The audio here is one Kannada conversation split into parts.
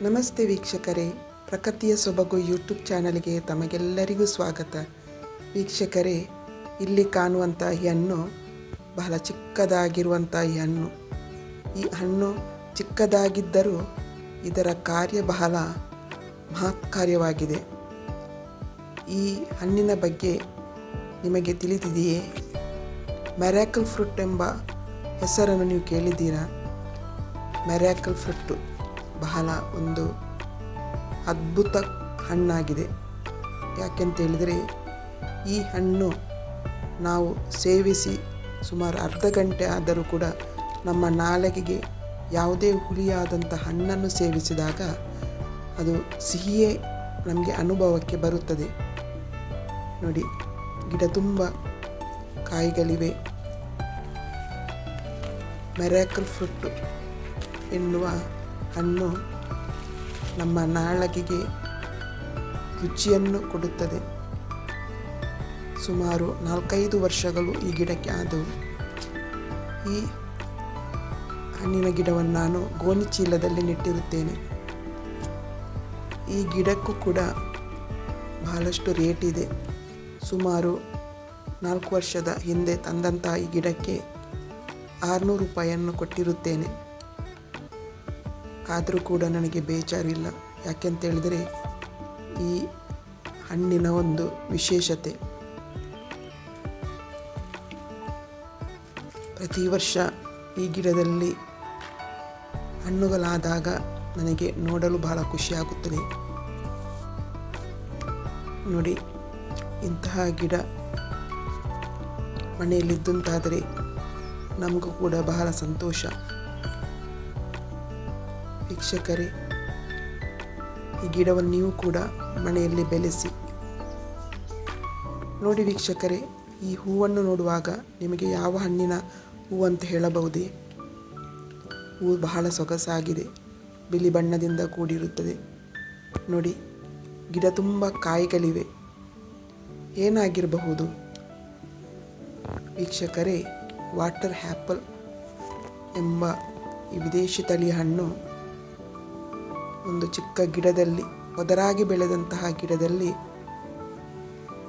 ನಮಸ್ತೆ ವೀಕ್ಷಕರೇ, ಪ್ರಕೃತಿಯ ಸೊಬಗು ಯೂಟ್ಯೂಬ್ ಚಾನಲ್ಗೆ ತಮಗೆಲ್ಲರಿಗೂ ಸ್ವಾಗತ. ವೀಕ್ಷಕರೇ, ಇಲ್ಲಿ ಕಾಣುವಂಥ ಈ ಹಣ್ಣು ಬಹಳ ಚಿಕ್ಕದಾಗಿರುವಂಥ ಈ ಹಣ್ಣು ಚಿಕ್ಕದಾಗಿದ್ದರೂ ಇದರ ಕಾರ್ಯ ಬಹಳ ಮಹತ್ ಕಾರ್ಯವಾಗಿದೆ. ಈ ಹಣ್ಣಿನ ಬಗ್ಗೆ ನಿಮಗೆ ತಿಳಿದಿದೆಯೇ? ಮಿರಾಕಲ್ ಫ್ರೂಟ್ ಎಂಬ ಹೆಸರನ್ನು ನೀವು ಕೇಳಿದ್ದೀರಾ? ಮಿರಾಕಲ್ ಫ್ರೂಟ್ ಬಹಳ ಒಂದು ಅದ್ಭುತ ಹಣ್ಣಾಗಿದೆ. ಯಾಕೆಂತೇಳಿದರೆ ಈ ಹಣ್ಣು ನಾವು ಸೇವಿಸಿ ಸುಮಾರು ಅರ್ಧ ಗಂಟೆ ಆದರೂ ಕೂಡ ನಮ್ಮ ನಾಲಿಗೆಗೆ ಯಾವುದೇ ಹುಳಿಯಾದಂಥ ಹಣ್ಣನ್ನು ಸೇವಿಸಿದಾಗ ಅದು ಸಿಹಿಯೇ ನಮಗೆ ಅನುಭವಕ್ಕೆ ಬರುತ್ತದೆ. ನೋಡಿ, ಗಿಡ ತುಂಬ ಕಾಯಿಗಳಿವೆ. ಮಿರಾಕಲ್ ಫ್ರೂಟ್ ಎನ್ನುವ ಹಣ್ಣು ನಮ್ಮ ನಾಲಿಗೆಗೆ ರುಚಿಯನ್ನು ಕೊಡುತ್ತದೆ. ಸುಮಾರು 4-5 ವರ್ಷಗಳು ಈ ಗಿಡಕ್ಕೆ ಆದವು. ಈ ಹಣ್ಣಿನ ಗಿಡವನ್ನು ನಾನು ಗೋಣಿ ಚೀಲದಲ್ಲಿ ನೆಟ್ಟಿರುತ್ತೇನೆ. ಈ ಗಿಡಕ್ಕೂ ಕೂಡ ಬಹಳಷ್ಟು ರೇಟ್ ಇದೆ. ಸುಮಾರು 4 ವರ್ಷದ ಹಿಂದೆ ತಂದಂಥ ಈ ಗಿಡಕ್ಕೆ 600 ರೂಪಾಯಿಯನ್ನು ಕೊಟ್ಟಿರುತ್ತೇನೆ. ಆದರೂ ಕೂಡ ನನಗೆ ಬೇಜಾರಿಲ್ಲ. ಯಾಕೆಂತೇಳಿದರೆ ಈ ಹಣ್ಣಿನ ಒಂದು ವಿಶೇಷತೆ, ಪ್ರತಿ ವರ್ಷ ಈ ಗಿಡದಲ್ಲಿ ಹಣ್ಣುಗಳಾದಾಗ ನನಗೆ ನೋಡಲು ಬಹಳ ಖುಷಿಯಾಗುತ್ತದೆ. ನೋಡಿ, ಇಂತಹ ಗಿಡ ಮನೆಯಲ್ಲಿದ್ದಂತಾದರೆ ನಮಗೂ ಕೂಡ ಬಹಳ ಸಂತೋಷ. ವೀಕ್ಷಕರೇ, ಈ ಗಿಡವನ್ನು ನೀವು ಕೂಡ ಮನೆಯಲ್ಲಿ ಬೆಳೆಸಿ ನೋಡಿ. ವೀಕ್ಷಕರೇ, ಈ ಹೂವನ್ನು ನೋಡುವಾಗ ನಿಮಗೆ ಯಾವ ಹಣ್ಣಿನ ಹೂವು ಅಂತ ಹೇಳಬಹುದೇ? ಹೂವು ಬಹಳ ಸೊಗಸಾಗಿದೆ, ಬಿಳಿ ಬಣ್ಣದಿಂದ ಕೂಡಿರುತ್ತದೆ. ನೋಡಿ, ಗಿಡ ತುಂಬ ಕಾಯಿಗಳಿವೆ. ಏನಾಗಿರಬಹುದು? ವೀಕ್ಷಕರೇ, ವಾಟರ್ ಆ್ಯಪಲ್ ಎಂಬ ಈ ವಿದೇಶಿ ತಳಿಯ ಹಣ್ಣು ಒಂದು ಚಿಕ್ಕ ಗಿಡದಲ್ಲಿ, ಒದರಾಗಿ ಬೆಳೆದಂತಹ ಗಿಡದಲ್ಲಿ,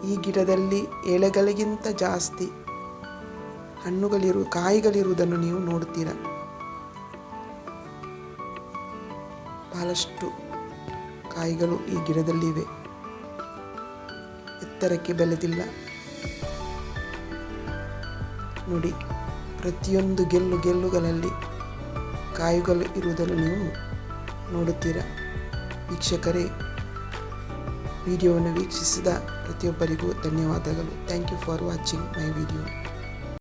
ಈ ಗಿಡದಲ್ಲಿ ಎಲೆಗಳಿಗಿಂತ ಜಾಸ್ತಿ ಕಾಯಿಗಳಿರುವುದನ್ನು ನೀವು ನೋಡುತ್ತೀರ. ಬಹಳಷ್ಟು ಕಾಯಿಗಳು ಈ ಗಿಡದಲ್ಲಿವೆ. ಎತ್ತರಕ್ಕೆ ಬೆಳೆದಿಲ್ಲ. ನೋಡಿ, ಪ್ರತಿಯೊಂದು ಗೆಲ್ಲುಗಳಲ್ಲಿ ಕಾಯಿಗಳು ಇರುವುದನ್ನು ನೀವು ನೋಡುತ್ತೀರಾ. ವೀಕ್ಷಕರೇ, ವಿಡಿಯೋವನ್ನು ವೀಕ್ಷಿಸಿದ ಪ್ರತಿಯೊಬ್ಬರಿಗೂ ಧನ್ಯವಾದಗಳು. Thank you for watching my video.